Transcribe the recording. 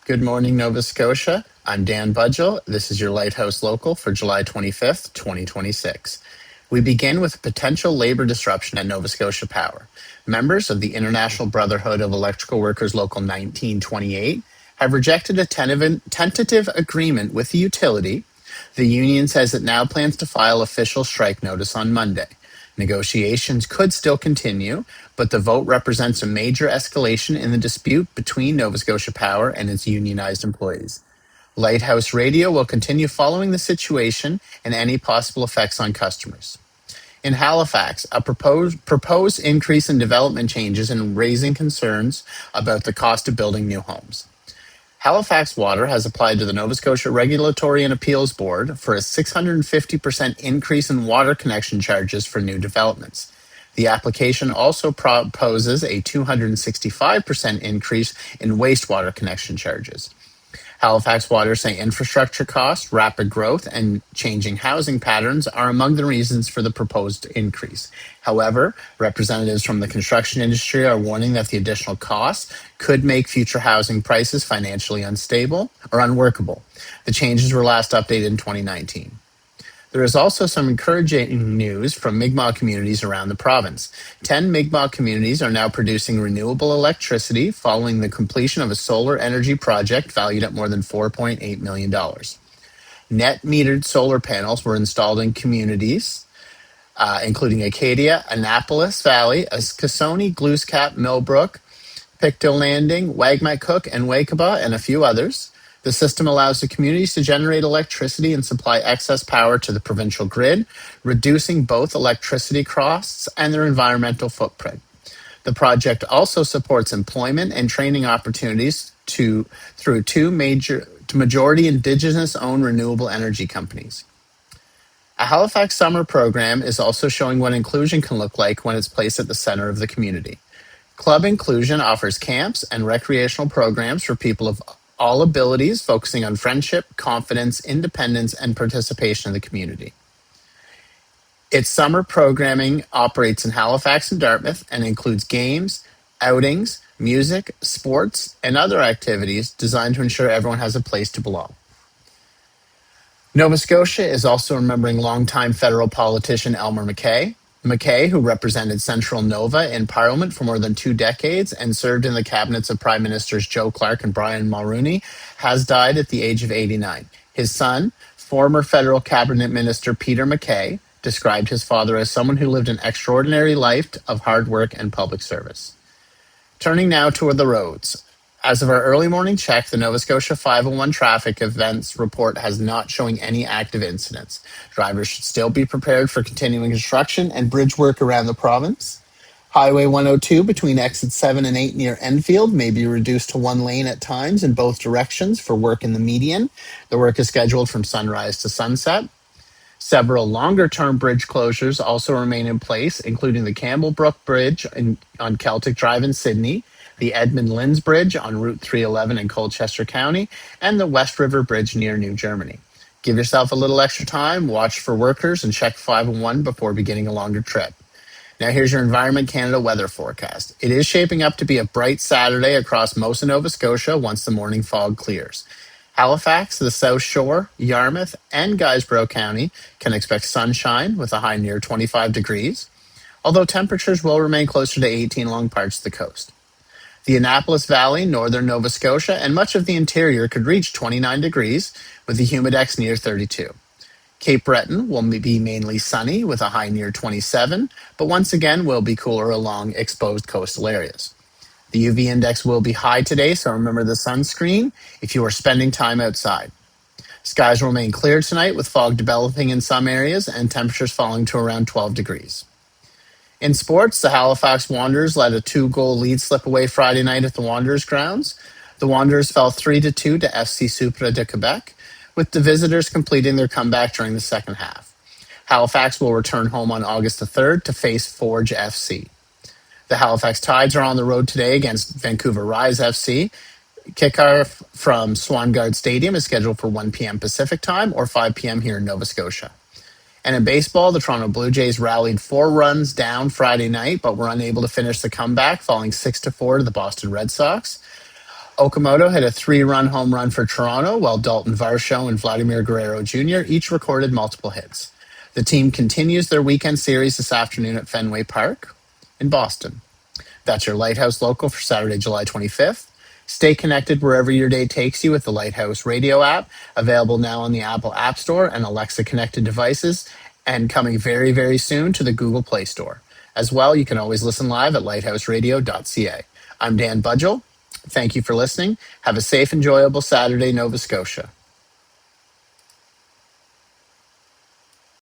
Good morning, Nova Scotia. I'm Dan Budgell. This is your Lighthouse Local for July 25th, 2026. We begin with potential labor disruption at Nova Scotia Power. Members of the International Brotherhood of Electrical Workers Local 1928 have rejected a tentative agreement with the utility. The union says it now plans to file official strike notice on Monday. Negotiations could still continue, but the vote represents a major escalation in the dispute between Nova Scotia Power and its unionized employees. Lighthouse Radio will continue following the situation and any possible effects on customers. In Halifax, a proposed increase in development changes and raising concerns about the cost of building new homes. Halifax Water has applied to the Nova Scotia Regulatory and Appeals Board for a 650% increase in water connection charges for new developments. The application also proposes a 265% increase in wastewater connection charges. Halifax Water say infrastructure costs, rapid growth, and changing housing patterns are among the reasons for the proposed increase. However, representatives from the construction industry are warning that the additional costs could make future housing prices financially unstable or unworkable. The changes were last updated in 2019. There is also some encouraging news from Mi'kmaq communities around the province. 10 Mi'kmaq communities are now producing renewable electricity following the completion of a solar energy project valued at more than $4.8 million. Net metered solar panels were installed in communities, including Acadia, Annapolis Valley, Ascasoni, Glooscap, Millbrook, Pictou Landing, Wagmatcook, and Wakaba, and a few others. The system allows the communities to generate electricity and supply excess power to the provincial grid, reducing both electricity costs and their environmental footprint. The project also supports employment and training opportunities through two majority Indigenous-owned renewable energy companies. A Halifax summer program is also showing what inclusion can look like when it's placed at the center of the community. Club Inclusion offers camps and recreational programs for people of all abilities, focusing on friendship, confidence, independence, and participation in the community. Its summer programming operates in Halifax and Dartmouth and includes games, outings, music, sports, and other activities designed to ensure everyone has a place to belong. Nova Scotia is also remembering longtime federal politician Elmer MacKay. MacKay, who represented Central Nova in Parliament for more than 2 decades and served in the cabinets of Prime Ministers Joe Clark and Brian Mulroney, has died at the age of 89. His son, former federal cabinet minister Peter MacKay, described his father as someone who lived an extraordinary life of hard work and public service. Turning now toward the roads. As of our early morning check, the Nova Scotia 501 traffic events report has not showing any active incidents. Drivers should still be prepared for continuing construction and bridge work around the province. Highway 102 between exits 7 and 8 near Enfield may be reduced to 1 lane at times in both directions for work in the median. The work is scheduled from sunrise to sunset. Several longer-term bridge closures also remain in place, including the Campbellbrook Bridge on Celtic Drive in Sydney, the Edmund Linz Bridge on Route 311 in Colchester County, and the West River Bridge near New Germany. Give yourself a little extra time, watch for workers, and check 501 before beginning a longer trip. Now here's your Environment Canada weather forecast. It is shaping up to be a bright Saturday across most of Nova Scotia once the morning fog clears. Halifax, the South Shore, Yarmouth, and Guysborough County can expect sunshine with a high near 25 degrees, although temperatures will remain closer to 18 along parts of the coast. The Annapolis Valley, northern Nova Scotia, and much of the interior could reach 29 degrees, with the humidex near 32. Cape Breton will be mainly sunny with a high near 27, but once again will be cooler along exposed coastal areas. The UV index will be high today, so remember the sunscreen if you are spending time outside. Skies will remain clear tonight with fog developing in some areas and temperatures falling to around 12 degrees. In sports, the Halifax Wanderers let a 2-goal lead slip away Friday night at the Wanderers grounds. The Wanderers fell 3-2 to FC Supra de Quebec, with the visitors completing their comeback during the second half. Halifax will return home on August the 3rd to face Forge FC. The Halifax Tides are on the road today against Vancouver Rise FC. Kickoff from Swangard Stadium is scheduled for 1 p.m. Pacific time or 5 p.m. here in Nova Scotia. And in baseball, the Toronto Blue Jays rallied 4 runs down Friday night, but were unable to finish the comeback, falling 6-4 to the Boston Red Sox. Okamoto hit a 3-run home run for Toronto, while Dalton Varsho and Vladimir Guerrero Jr. each recorded multiple hits. The team continues their weekend series this afternoon at Fenway Park in Boston. That's your Lighthouse Local for Saturday, July 25th. Stay connected wherever your day takes you with the Lighthouse Radio app, available now on the Apple App Store and Alexa connected devices, and coming very, very soon to the Google Play Store. As well, you can always listen live at lighthouseradio.ca. I'm Dan Budgell. Thank you for listening. Have a safe, enjoyable Saturday, Nova Scotia.